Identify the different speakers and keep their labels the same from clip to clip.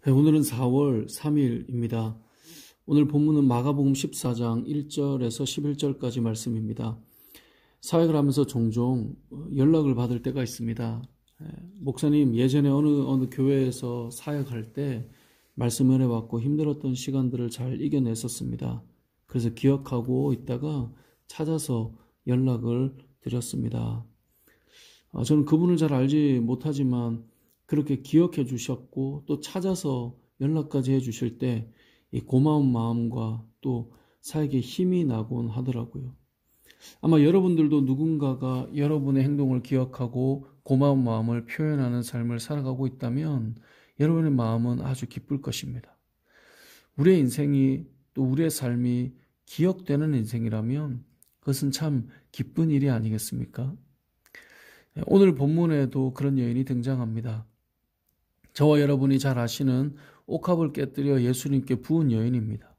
Speaker 1: 네, 오늘은 4월 3일입니다. 오늘 본문은 마가복음 14장 1절에서 11절까지 말씀입니다. 사역을 하면서 종종 연락을 받을 때가 있습니다. 목사님, 예전에 어느 교회에서 사역할 때 말씀 은혜 받고 힘들었던 시간들을 잘 이겨냈었습니다. 그래서 기억하고 있다가 찾아서 연락을 드렸습니다. 저는 그분을 잘 알지 못하지만 그렇게 기억해 주셨고 또 찾아서 연락까지 해 주실 때 이 고마운 마음과 또 사역에 힘이 나곤 하더라고요. 아마 여러분들도 누군가가 여러분의 행동을 기억하고 고마운 마음을 표현하는 삶을 살아가고 있다면 여러분의 마음은 아주 기쁠 것입니다. 우리의 인생이 또 우리의 삶이 기억되는 인생이라면 그것은 참 기쁜 일이 아니겠습니까? 오늘 본문에도 그런 여인이 등장합니다. 저와 여러분이 잘 아시는 옥합을 깨뜨려 예수님께 부은 여인입니다.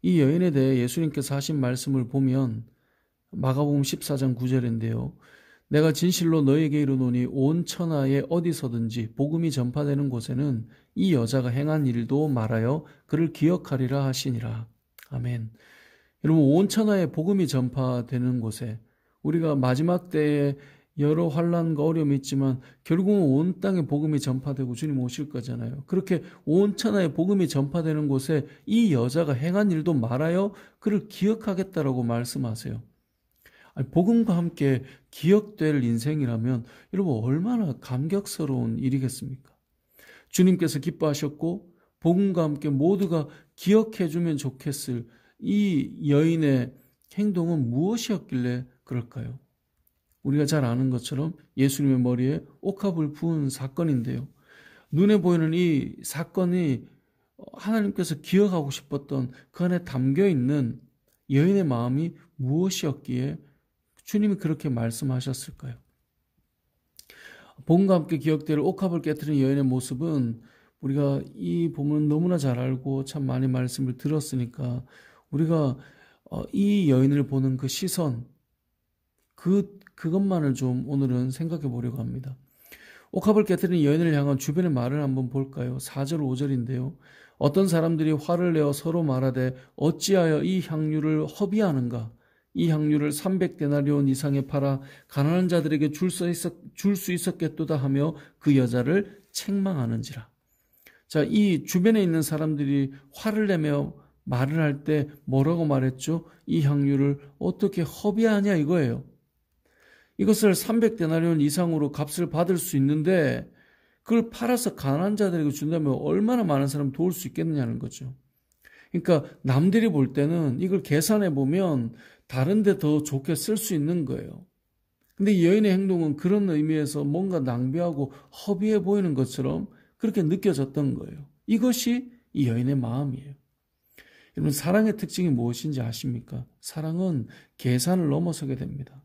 Speaker 1: 이 여인에 대해 예수님께서 하신 말씀을 보면 마가복음 14장 9절인데요. 내가 진실로 너에게 이르노니 온 천하에 어디서든지 복음이 전파되는 곳에는 이 여자가 행한 일도 말하여 그를 기억하리라 하시니라. 아멘. 여러분, 온 천하에 복음이 전파되는 곳에 우리가 마지막 때에 여러 환난과 어려움이 있지만 결국은 온 땅에 복음이 전파되고 주님 오실 거잖아요. 그렇게 온 천하에 복음이 전파되는 곳에 이 여자가 행한 일도 말하여 그를 기억하겠다라고 말씀하세요. 복음과 함께 기억될 인생이라면 여러분 얼마나 감격스러운 일이겠습니까? 주님께서 기뻐하셨고 복음과 함께 모두가 기억해주면 좋겠을 이 여인의 행동은 무엇이었길래 그럴까요? 우리가 잘 아는 것처럼 예수님의 머리에 옥합을 부은 사건인데요. 눈에 보이는 이 사건이 하나님께서 기억하고 싶었던 그 안에 담겨있는 여인의 마음이 무엇이었기에 주님이 그렇게 말씀하셨을까요? 복음과 함께 기억될 옥합을 깨뜨린 여인의 모습은 우리가 이 본문은 너무나 잘 알고 참 많이 말씀을 들었으니까 우리가 이 여인을 보는 그 시선, 그것만을 좀 오늘은 생각해 보려고 합니다. 옥합을 깨뜨린 여인을 향한 주변의 말을 한번 볼까요? 4절 5절인데요. 어떤 사람들이 화를 내어 서로 말하되 어찌하여 이 향유를 허비하는가? 이 향유를 300데나리온 이상에 팔아 가난한 자들에게 줄 수 있었겠도다 하며 그 여자를 책망하는지라. 자, 이 주변에 있는 사람들이 화를 내며 말을 할 때 뭐라고 말했죠? 이 향유를 어떻게 허비하냐 이거예요. 이것을 300데나리온 이상으로 값을 받을 수 있는데 그걸 팔아서 가난한 자들에게 준다면 얼마나 많은 사람을 도울 수 있겠느냐는 거죠. 그러니까 남들이 볼 때는 이걸 계산해 보면 다른 데 더 좋게 쓸 수 있는 거예요. 근데 이 여인의 행동은 그런 의미에서 뭔가 낭비하고 허비해 보이는 것처럼 그렇게 느껴졌던 거예요. 이것이 이 여인의 마음이에요. 여러분, 사랑의 특징이 무엇인지 아십니까? 사랑은 계산을 넘어서게 됩니다.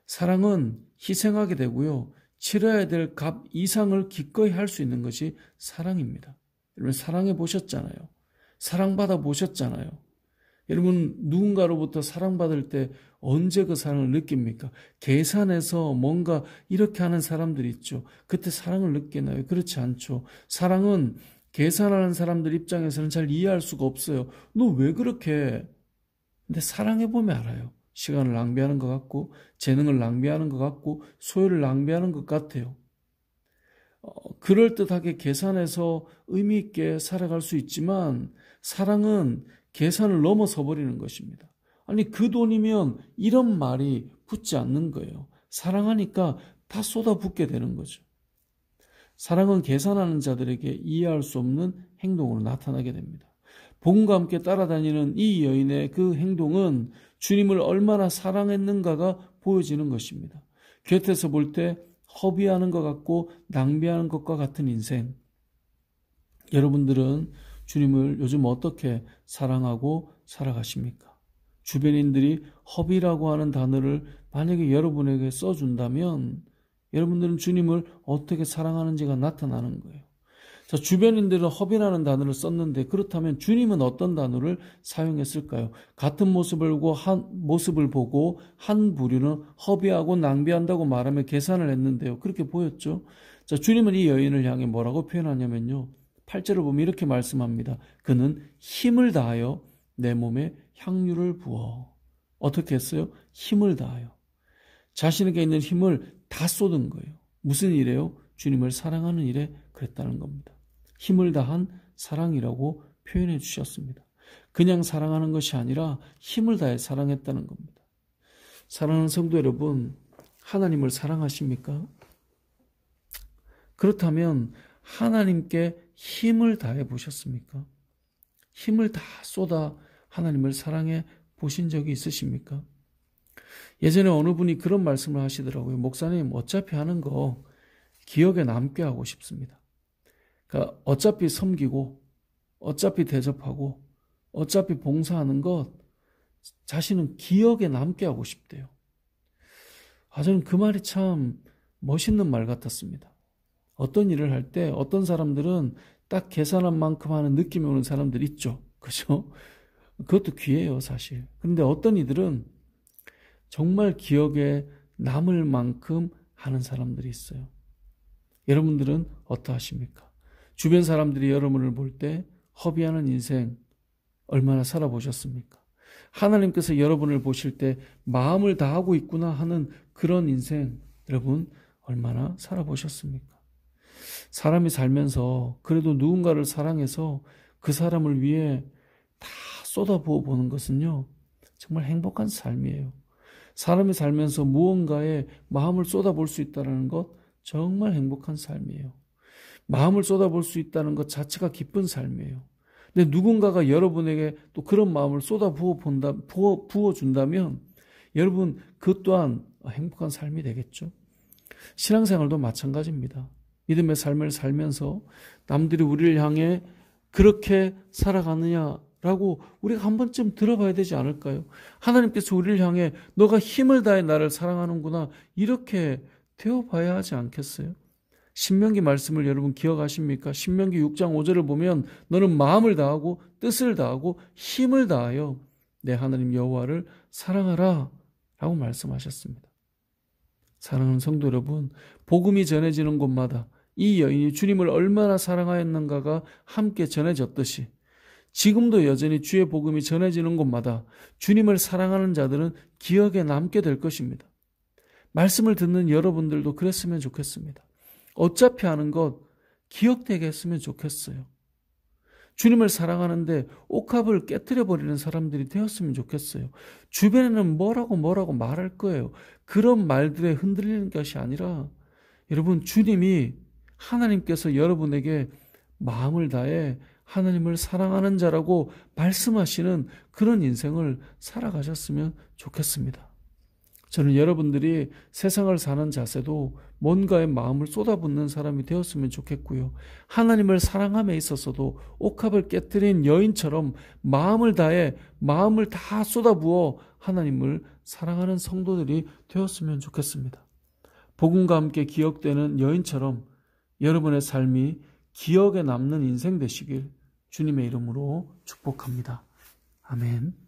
Speaker 1: 사랑은 희생하게 되고요. 치러야 될 값 이상을 기꺼이 할 수 있는 것이 사랑입니다. 여러분, 사랑해 보셨잖아요. 사랑받아 보셨잖아요. 여러분, 누군가로부터 사랑받을 때 언제 그 사랑을 느낍니까? 계산해서 뭔가 이렇게 하는 사람들이 있죠. 그때 사랑을 느끼나요? 그렇지 않죠. 사랑은 계산하는 사람들 입장에서는 잘 이해할 수가 없어요. 너 왜 그렇게 해? 근데 사랑해보면 알아요. 시간을 낭비하는 것 같고 재능을 낭비하는 것 같고 소요를 낭비하는 것 같아요. 그럴듯하게 계산해서 의미 있게 살아갈 수 있지만 사랑은 계산을 넘어서 버리는 것입니다. 아니, 그 돈이면 이런 말이 붙지 않는 거예요. 사랑하니까 다 쏟아붓게 되는 거죠. 사랑은 계산하는 자들에게 이해할 수 없는 행동으로 나타나게 됩니다. 복음과 함께 따라다니는 이 여인의 그 행동은 주님을 얼마나 사랑했는가가 보여지는 것입니다. 곁에서 볼 때 허비하는 것 같고 낭비하는 것과 같은 인생. 여러분들은 주님을 요즘 어떻게 사랑하고 살아가십니까? 주변인들이 허비라고 하는 단어를 만약에 여러분에게 써준다면 여러분들은 주님을 어떻게 사랑하는지가 나타나는 거예요. 자, 주변인들은 허비라는 단어를 썼는데 그렇다면 주님은 어떤 단어를 사용했을까요? 같은 모습을 보고 한 부류는 허비하고 낭비한다고 말하며 계산을 했는데요. 그렇게 보였죠. 자, 주님은 이 여인을 향해 뭐라고 표현하냐면요. 8절을 보면 이렇게 말씀합니다. 그는 힘을 다하여 내 몸에 향유를 부어. 어떻게 했어요? 힘을 다하여. 자신에게 있는 힘을 다 쏟은 거예요. 무슨 일이에요? 주님을 사랑하는 일에 그랬다는 겁니다. 힘을 다한 사랑이라고 표현해 주셨습니다. 그냥 사랑하는 것이 아니라 힘을 다해 사랑했다는 겁니다. 사랑하는 성도 여러분, 하나님을 사랑하십니까? 그렇다면 하나님께 힘을 다해 보셨습니까? 힘을 다 쏟아 하나님을 사랑해 보신 적이 있으십니까? 예전에 어느 분이 그런 말씀을 하시더라고요. 목사님, 어차피 하는 거 기억에 남게 하고 싶습니다. 그러니까 어차피 섬기고 어차피 대접하고 어차피 봉사하는 것 자신은 기억에 남게 하고 싶대요. 저는 그 말이 참 멋있는 말 같았습니다. 어떤 일을 할 때 어떤 사람들은 딱 계산한 만큼 하는 느낌이 오는 사람들 있죠. 그죠? 그것도 귀해요, 사실. 그런데 어떤 이들은 정말 기억에 남을 만큼 하는 사람들이 있어요. 여러분들은 어떠하십니까? 주변 사람들이 여러분을 볼 때 허비하는 인생 얼마나 살아보셨습니까? 하나님께서 여러분을 보실 때 마음을 다하고 있구나 하는 그런 인생 여러분 얼마나 살아보셨습니까? 사람이 살면서 그래도 누군가를 사랑해서 그 사람을 위해 다 쏟아부어 보는 것은요 정말 행복한 삶이에요. 사람이 살면서 무언가에 마음을 쏟아볼 수 있다는 것 정말 행복한 삶이에요. 마음을 쏟아볼 수 있다는 것 자체가 기쁜 삶이에요. 근데 누군가가 여러분에게 또 그런 마음을 부어준다면 여러분 그것 또한 행복한 삶이 되겠죠. 신앙생활도 마찬가지입니다. 믿음의 삶을 살면서 남들이 우리를 향해 그렇게 살아가느냐라고 우리가 한 번쯤 들어봐야 되지 않을까요? 하나님께서 우리를 향해 너가 힘을 다해 나를 사랑하는구나 이렇게 되어봐야 하지 않겠어요? 신명기 말씀을 여러분 기억하십니까? 신명기 6장 5절을 보면 너는 마음을 다하고 뜻을 다하고 힘을 다하여 내 하나님 여호와를 사랑하라 라고 말씀하셨습니다. 사랑하는 성도 여러분, 복음이 전해지는 곳마다 이 여인이 주님을 얼마나 사랑하였는가가 함께 전해졌듯이 지금도 여전히 주의 복음이 전해지는 곳마다 주님을 사랑하는 자들은 기억에 남게 될 것입니다. 말씀을 듣는 여러분들도 그랬으면 좋겠습니다. 어차피 하는 것 기억되게 했으면 좋겠어요. 주님을 사랑하는데 옥합을 깨뜨려버리는 사람들이 되었으면 좋겠어요. 주변에는 뭐라고 말할 거예요. 그런 말들에 흔들리는 것이 아니라 여러분 주님이 하나님께서 여러분에게 마음을 다해 하나님을 사랑하는 자라고 말씀하시는 그런 인생을 살아가셨으면 좋겠습니다. 저는 여러분들이 세상을 사는 자세도 뭔가에 마음을 쏟아붓는 사람이 되었으면 좋겠고요. 하나님을 사랑함에 있어서도 옥합을 깨뜨린 여인처럼 마음을 다해 마음을 다 쏟아부어 하나님을 사랑하는 성도들이 되었으면 좋겠습니다. 복음과 함께 기억되는 여인처럼 여러분의 삶이 기억에 남는 인생 되시길 주님의 이름으로 축복합니다. 아멘.